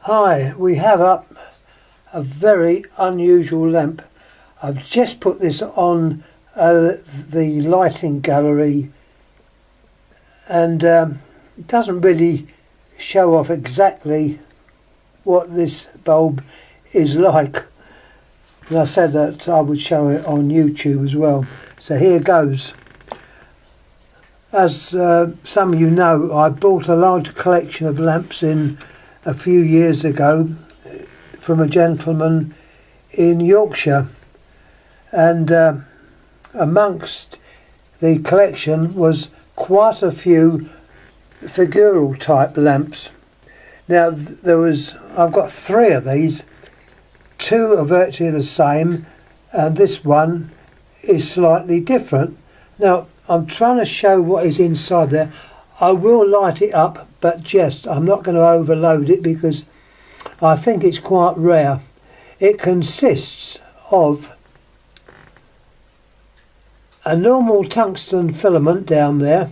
Hi, we have up a very unusual lamp. I've just put this on the lighting gallery, and it doesn't really show off exactly what this bulb is like. And I said that I would show it on YouTube as well. So here goes. As some of you know, I bought a large collection of lamps in a few years ago from a gentleman in Yorkshire, and amongst the collection was quite a few Figural type lamps. Now I've got 3 of these. 2 are virtually the same, and this one is slightly different. Now I'm trying to show what is inside there. I will light it up, but I'm not going to overload it because I think it's quite rare. It consists of a normal tungsten filament down there,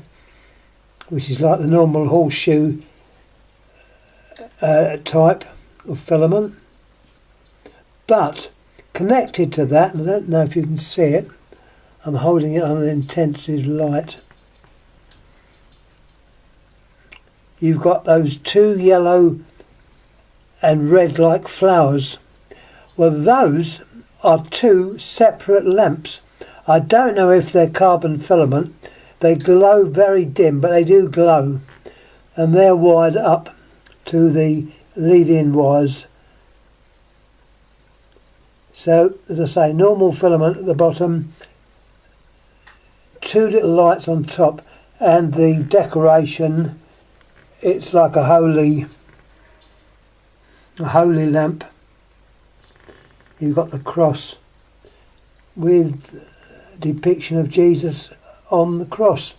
which is like the normal horseshoe type of filament, but connected to that, and I don't know if you can see it, I'm holding it on an intensive light, you've got those 2 yellow and red like flowers. Well, those are 2 separate lamps. I don't know if they're carbon filament. They glow very dim, but they do glow, and they're wired up to the lead-in wires. So, as I say, normal filament at the bottom, 2 little lights on top, and the decoration, it's like a holy lamp. You've got the cross with a depiction of Jesus on the cross.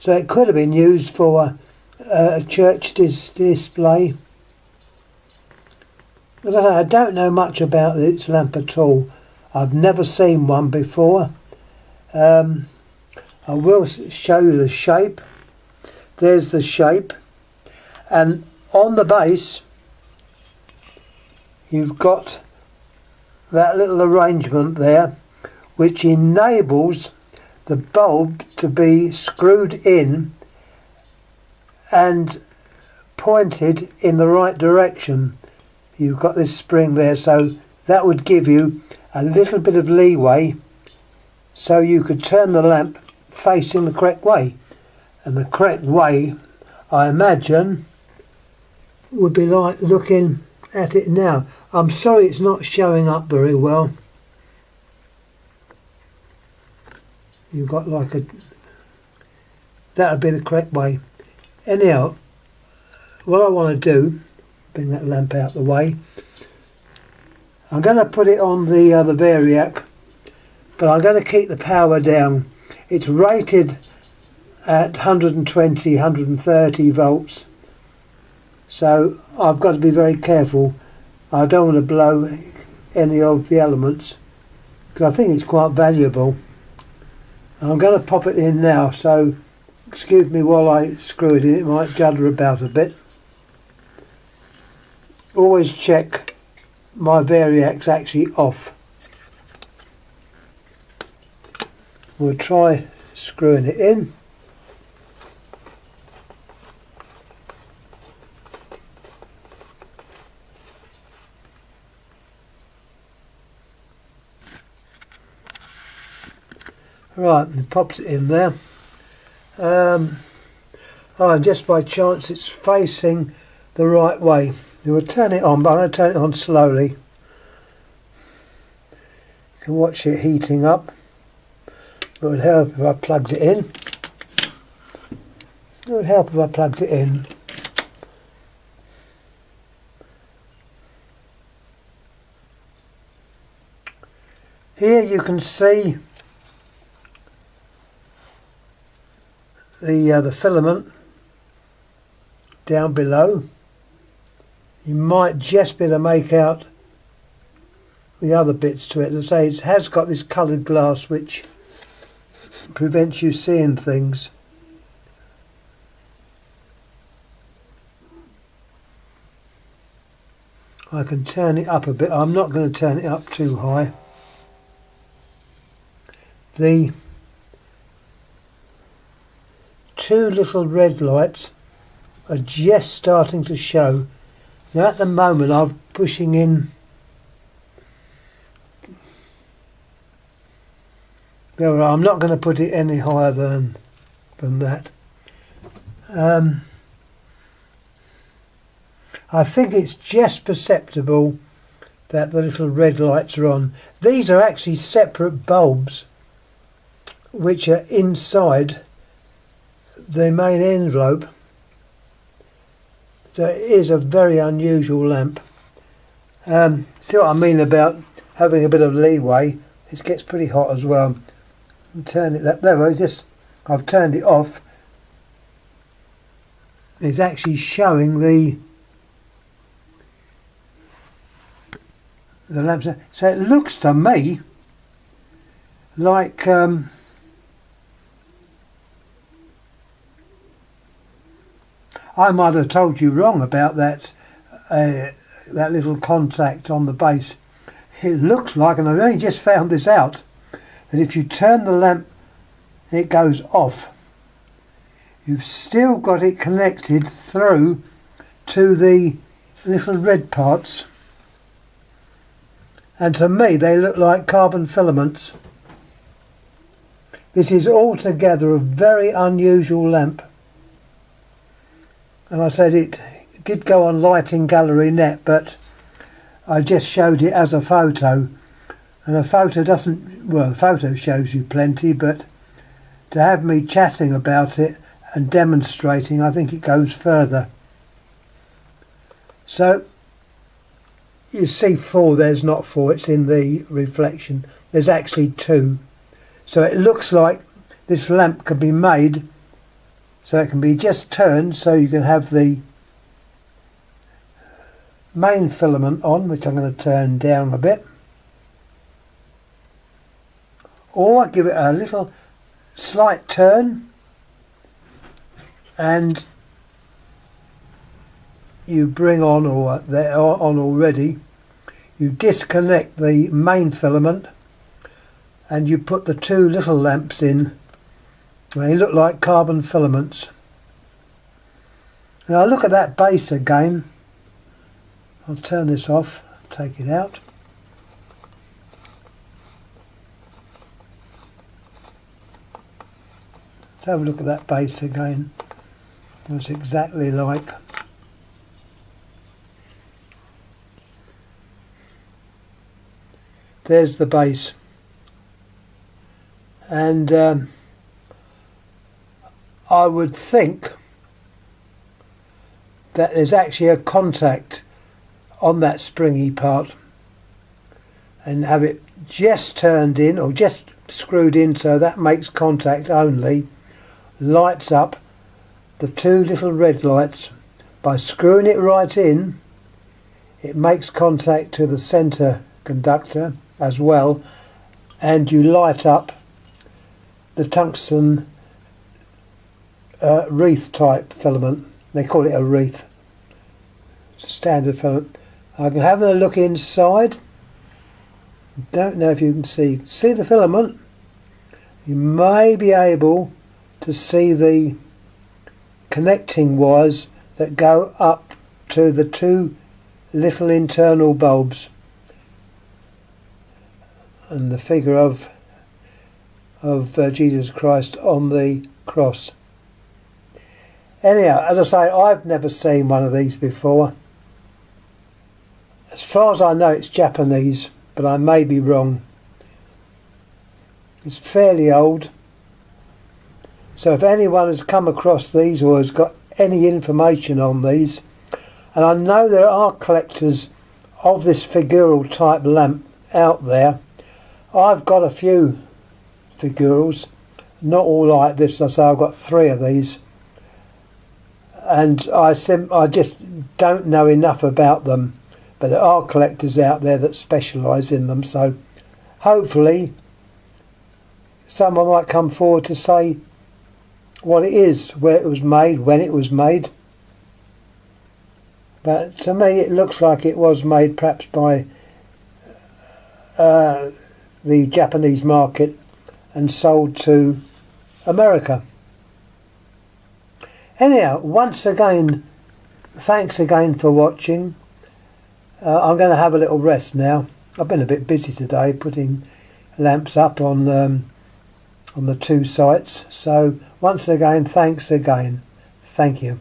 So it could have been used for a church display. I don't know much about this lamp at all. I've never seen one before. I will show you the shape. There's the shape, and on the base you've got that little arrangement there which enables the bulb to be screwed in and pointed in the right direction. You've got this spring there, so that would give you a little bit of leeway so you could turn the lamp facing the correct way. And the correct way, I imagine, would be like looking at it now. I'm sorry it's not showing up very well. You've got like that would be the correct way. Anyhow, what I want to do, bring that lamp out the way, I'm going to put it on the variac, but I'm going to keep the power down. It's rated at 120, 130 volts, so I've got to be very careful. I don't want to blow any of the elements because I think it's quite valuable. I'm going to pop it in now, so excuse me while I screw it in. It might judder about a bit. Always check my variac's actually off. We'll try screwing it in. Right, and pops it in there. And just by chance it's facing the right way. You will turn it on, but I'm going to turn it on slowly. You can watch it heating up. It would help if I plugged it in. It would help if I plugged it in. Here you can see the filament down below. You might just be able to make out the other bits to it. As I say, it has got this coloured glass which prevents you seeing things. I can turn it up a bit. I'm not going to turn it up too high. The two little red lights are just starting to show. Now at the moment I'm pushing in. There, I'm not going to put it any higher than that. I think it's just perceptible that the little red lights are on. These are actually separate bulbs which are inside the main envelope. So it is a very unusual lamp. See what I mean about having a bit of leeway? It gets pretty hot as well. Turn it there. I've turned it off. It's actually showing the lamps. So it looks to me like I might have told you wrong about that little contact on the base. It looks like, and I've only just found this out, that if you turn the lamp and it goes off, you've still got it connected through to the little red parts, and to me they look like carbon filaments. This is altogether a very unusual lamp. And I said it did go on Lighting Gallery Net, but I just showed it as a photo. And a photo doesn't, well, the photo shows you plenty, but to have me chatting about it and demonstrating, I think it goes further. So, you see 4, there's not 4, it's in the reflection. There's actually 2. So it looks like this lamp can be made so it can be just turned so you can have the main filament on, which I'm going to turn down a bit, or give it a little slight turn and you bring on, or they're on already, you disconnect the main filament and you put the 2 little lamps in. They look like carbon filaments. Now look at that base again. I'll turn this off, take it out. Let's have a look at that base again. It's exactly like there's the base. And I would think that there's actually a contact on that springy part, and have it just turned in or just screwed in so that makes contact only, lights up the 2 little red lights. By screwing it right in, it makes contact to the centre conductor as well, and you light up the tungsten wreath type filament. They call it a wreath. It's a standard filament. I can have a look inside. Don't know if you can see the filament. You may be able to see the connecting wires that go up to the 2 little internal bulbs and the figure of Jesus Christ on the cross. Anyhow, as I say, I've never seen one of these before. As far as I know, it's Japanese, but I may be wrong. It's fairly old. So if anyone has come across these or has got any information on these, and I know there are collectors of this Figural type lamp out there. I've got a few Figurals, not all like this. I say I've got 3 of these. And I just don't know enough about them, but there are collectors out there that specialise in them, so hopefully someone might come forward to say what it is, where it was made, when it was made. But to me it looks like it was made perhaps by the Japanese market and sold to America. Anyhow, once again, thanks again for watching. I'm going to have a little rest now. I've been a bit busy today putting lamps up on the two sites. So once again, thanks again. Thank you.